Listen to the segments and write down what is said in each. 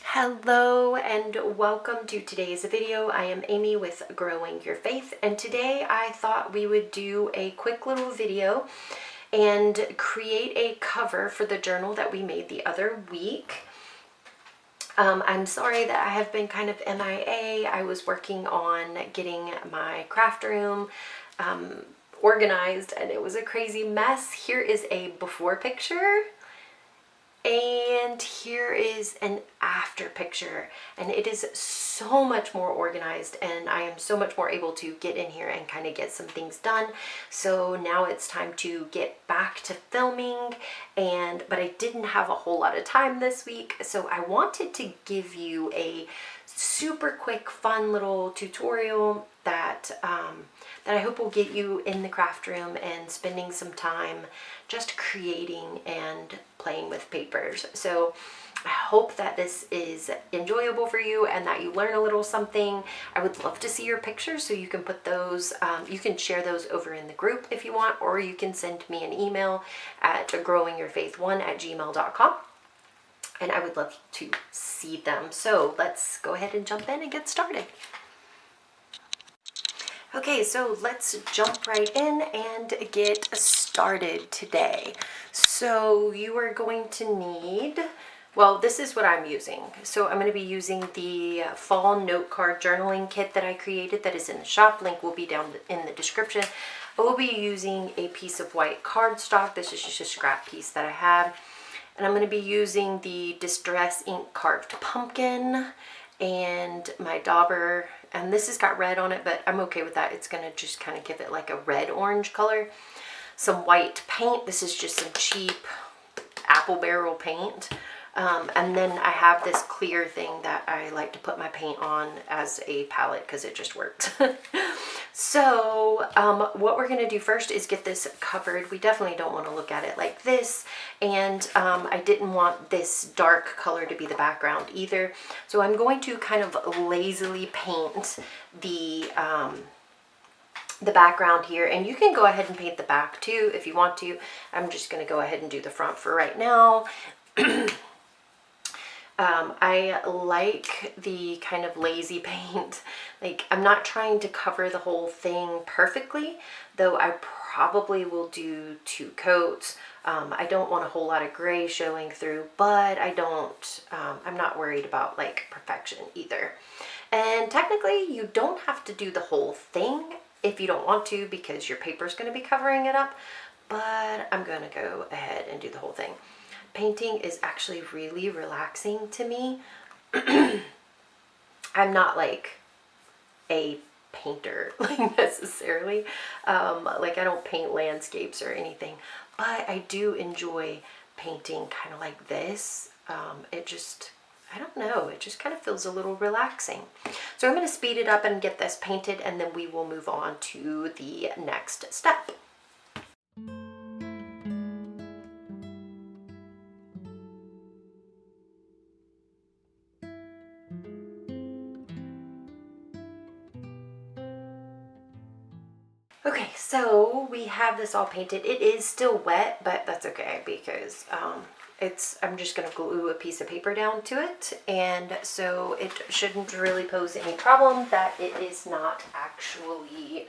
Hello and welcome to today's video. I am Amy with Growing Your Faith, and today I thought we would do a quick little video and create a cover for the journal that we made the other week. I'm sorry that I have been kind of MIA. I was working on getting my craft room organized and it was a crazy mess. Here is a before picture. And here is an after picture, and it is so much more organized, and I am so much more able to get in here and kind of get some things done. So now it's time to get back to filming, but I didn't have a whole lot of time this week, so I wanted to give you a super quick fun little tutorial that I hope will get you in the craft room and spending some time just creating and playing with papers. So I hope that this is enjoyable for you and that you learn a little something. I would love to see your pictures, so you can put those, you can share those over in the group if you want, or you can send me an email at growingyourfaith1@gmail.com. and I would love to see them. So let's go ahead and jump in and get started. Okay, so let's jump right in and get started today. So you are going to need, well, this is what I'm using. So I'm going to be using the fall note card journaling kit that I created that is in the shop. Link will be down in the description. I will be using a piece of white cardstock. This is just a scrap piece that I have. And I'm going to be using the Distress Ink Carved Pumpkin and my dauber, and this has got red on it, but I'm okay with that. It's going to just kind of give it like a red-orange color. Some white paint. This is just some cheap apple barrel paint. And then I have this clear thing that I like to put my paint on as a palette because it just works. So what we're going to do first is get this covered. We definitely don't want to look at it like this. And I didn't want this dark color to be the background either. So I'm going to kind of lazily paint the background here. And you can go ahead and paint the back too if you want to. I'm just going to go ahead and do the front for right now. I like the kind of lazy paint. Like, I'm not trying to cover the whole thing perfectly, though I probably will do 2 coats. I don't want a whole lot of gray showing through, but I'm not worried about like perfection either. And technically you don't have to do the whole thing if you don't want to, because your paper is going to be covering it up, but I'm going to go ahead and do the whole thing. Painting is actually really relaxing to me. I'm not like a painter like necessarily. Like, I don't paint landscapes or anything, but I do enjoy painting kind of like this. It just, I don't know, it just kind of feels a little relaxing. So I'm going to speed it up and get this painted, and then we will move on to the next step. Okay, so we have this all painted. It is still wet, but that's okay because I'm just going to glue a piece of paper down to it, and so it shouldn't really pose any problem that it is not actually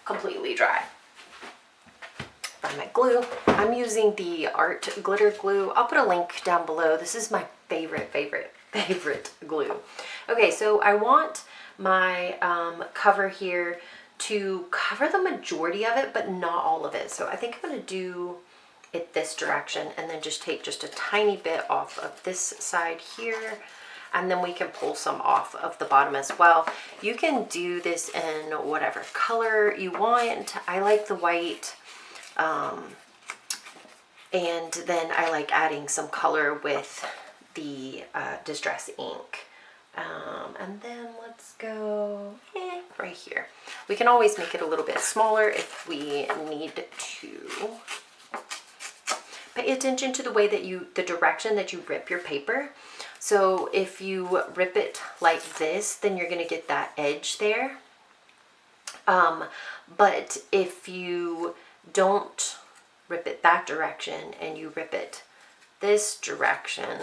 completely dry. Find my glue. I'm using the Art Glitter Glue. I'll put a link down below. This is my favorite glue. Okay, so I want my cover here to cover the majority of it, but not all of it. So I think I'm going to do it this direction and then just take just a tiny bit off of this side here, and then we can pull some off of the bottom as well. You can do this in whatever color you want. I like the white, and then I like adding some color with the Distress ink. And then let's go right here. We can always make it a little bit smaller if we need to. Pay attention to the way that the direction that you rip your paper. So if you rip it like this, then you're going to get that edge there. But if you don't rip it that direction and you rip it this direction,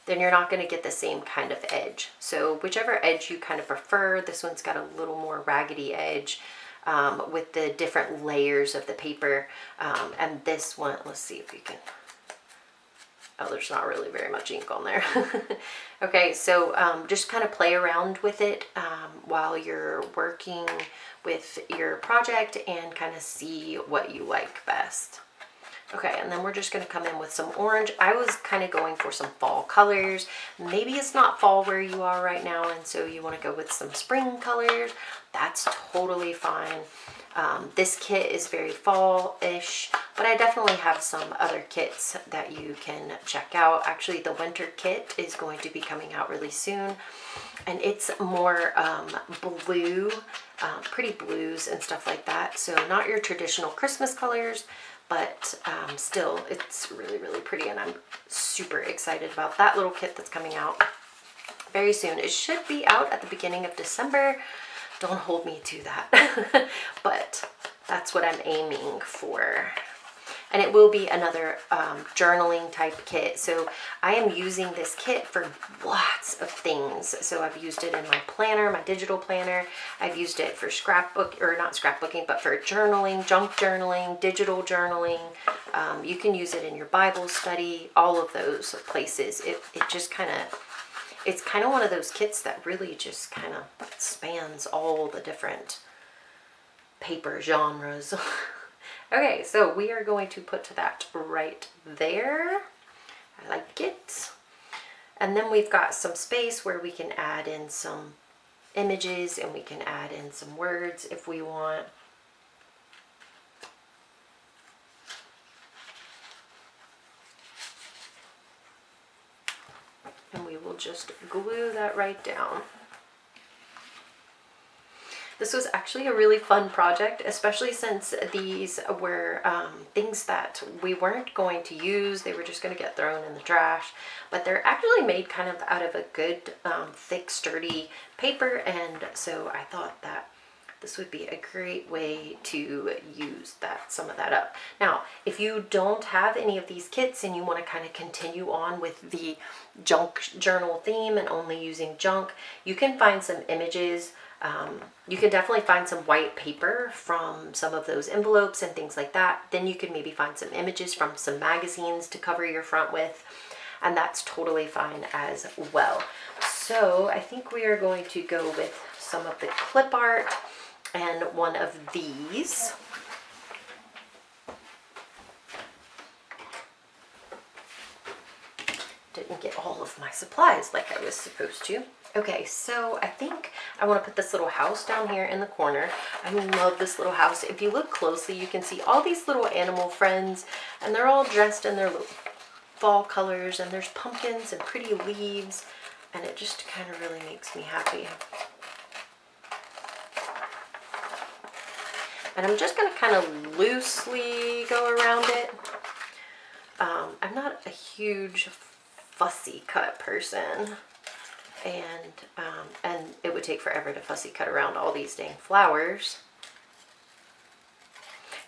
then you're not going to get the same kind of edge. So whichever edge you kind of prefer, this one's got a little more raggedy edge with the different layers of the paper. And this one, let's see if you can, oh, there's not really very much ink on there. Okay, so just kind of play around with it while you're working with your project and kind of see what you like best. Okay, and then we're just going to come in with some orange. I was kind of going for some fall colors. Maybe it's not fall where you are right now, and so you want to go with some spring colors. That's totally fine. This kit is very fall-ish, but I definitely have some other kits that you can check out. Actually, the winter kit is going to be coming out really soon, and it's more blue, pretty blues and stuff like that. So not your traditional Christmas colors, but still, it's really, really pretty, and I'm super excited about that little kit that's coming out very soon. It should be out at the beginning of December. Don't hold me to that, but that's what I'm aiming for. And it will be another journaling type kit. So I am using this kit for lots of things. So I've used it in my planner, my digital planner. I've used it for scrapbook, or not scrapbooking, but for journaling, junk journaling, digital journaling. You can use it in your Bible study, all of those places. It just kind of, it's kind of one of those kits that really just kind of spans all the different paper genres. Okay, so we are going to put that right there. I like it. And then we've got some space where we can add in some images and we can add in some words if we want. And we will just glue that right down. This was actually a really fun project, especially since these were things that we weren't going to use. They were just going to get thrown in the trash, but they're actually made kind of out of a good, thick, sturdy paper. And so I thought that this would be a great way to use some of that up. Now, if you don't have any of these kits and you want to kind of continue on with the junk journal theme and only using junk, you can find some images. You can definitely find some white paper from some of those envelopes and things like that. Then you can maybe find some images from some magazines to cover your front with, and that's totally fine as well. So I think we are going to go with some of the clip art and one of these. Didn't get all of my supplies like I was supposed to. Okay, so I think I want to put this little house down here in the corner. I love this little house. If you look closely, you can see all these little animal friends, and they're all dressed in their little fall colors, and there's pumpkins and pretty leaves, and it just kind of really makes me happy. And I'm just going to kind of loosely go around it. I'm not a huge fussy cut person, and it would take forever to fussy cut around all these dang flowers.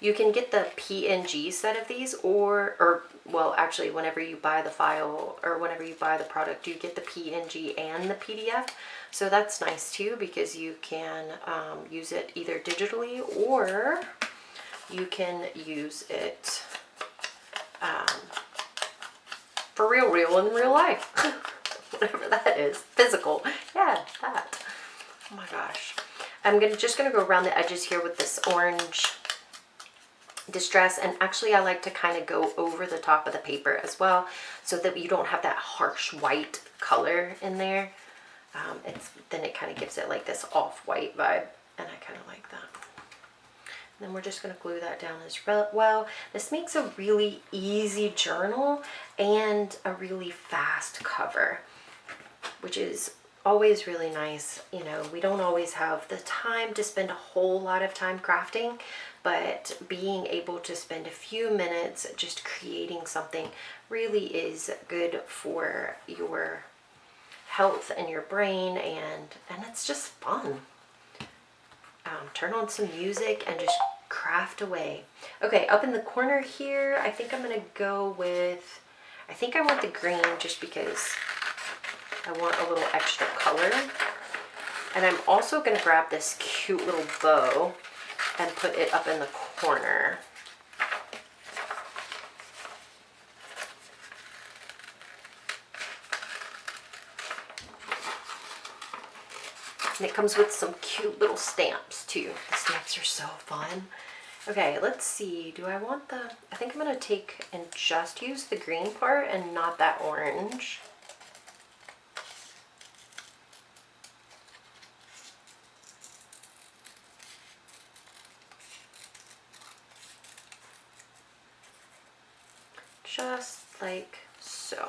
You can get the PNG set of these, or well, actually, whenever you buy the file or whenever you buy the product, you get the PNG and the PDF. So that's nice too, because you can use it either digitally or you can use it for real in real life. Whatever that is. Physical. Yeah, that. Oh my gosh. I'm just gonna go around the edges here with this orange distress, and actually I like to kind of go over the top of the paper as well, so that you don't have that harsh white color in there. Then it kind of gives it like this off-white vibe, and I kind of like that. And then we're just going to glue that down as well. This makes a really easy journal and a really fast cover, which is always really nice. You know, we don't always have the time to spend a whole lot of time crafting, but being able to spend a few minutes just creating something really is good for your health and your brain, and it's just fun. Turn on some music and just craft away. Okay, up in the corner here, I think I'm gonna go with, I think I want the green just because I want a little extra color. And I'm also gonna grab this cute little bow and put it up in the corner. And it comes with some cute little stamps too. The stamps are so fun. Okay, let's see. Do I want the... I think I'm going to take and just use the green part and not that orange. Just like so.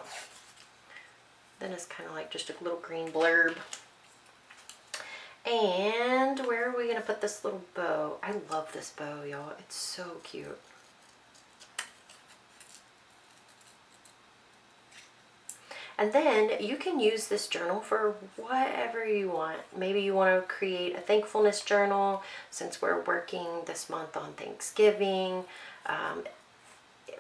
Then it's kind of like just a little green blurb. And where are we going to put this little bow? I love this bow, y'all. It's so cute. And then you can use this journal for whatever you want. Maybe you want to create a thankfulness journal since we're working this month on Thanksgiving.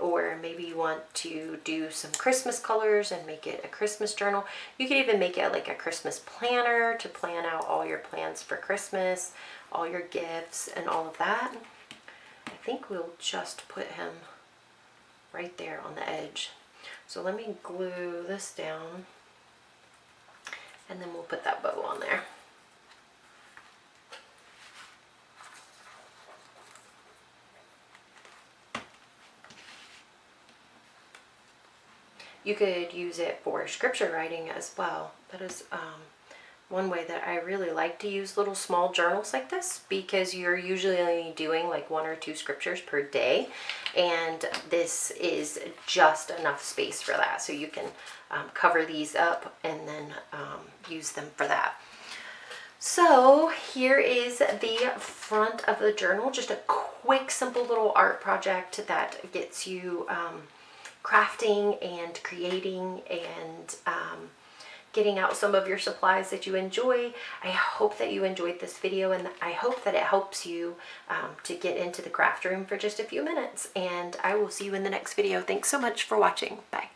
Or maybe you want to do some Christmas colors and make it a Christmas journal. You could even make it like a Christmas planner to plan out all your plans for Christmas, all your gifts and all of that. I think we'll just put him right there on the edge. So let me glue this down and then we'll put that bow on there. You could use it for scripture writing as well. That is one way that I really like to use little small journals like this, because you're usually only doing like 1 or 2 scriptures per day, and this is just enough space for that. So you can cover these up and then use them for that. So here is the front of the journal, just a quick simple little art project that gets you crafting and creating and getting out some of your supplies that you enjoy. I hope that you enjoyed this video, and I hope that it helps you to get into the craft room for just a few minutes. And I will see you in the next video. Thanks so much for watching. Bye.